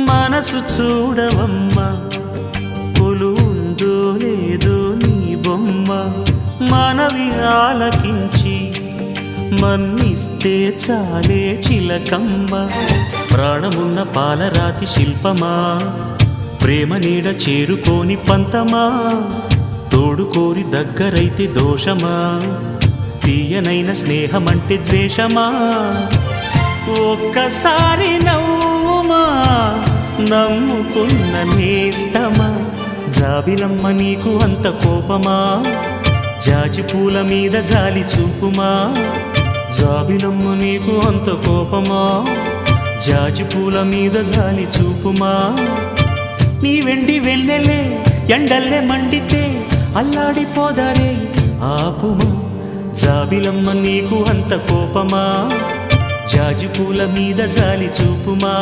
మనసు చూడవమ్మా కొలువుందో లేదో నీ బొమ్మ మనవి ఆలకించి మన్నిస్తే చాలే చిలకమ్మ ప్రాణమున్న పాలరాతి శిల్పమా ప్రేమ నీడ చేరుకోని పంతమా తోడుకోరి దగ్గరైతే దోషమా తీయనైన స్నేహమంటే ద్వేషమా ఒక్కసారి నవ్వుమా నమ్ముకున్న నేస్తమా జాబిలమ్మ నీకు అంత కోపమా జాజి పూల మీద జాలి చూపుమా జాబిలమ్మ నీకు అంత కోపమా జాజి పూల మీద జాలి చూపుమా నీ వెండి వెన్నెలే ఎండల్లే మండితే అల్లాడిపోదారే ఆపుమా జాబిలమ్మ నీకు అంత కోపమా జాజి పూల మీద జాలి చూపుమా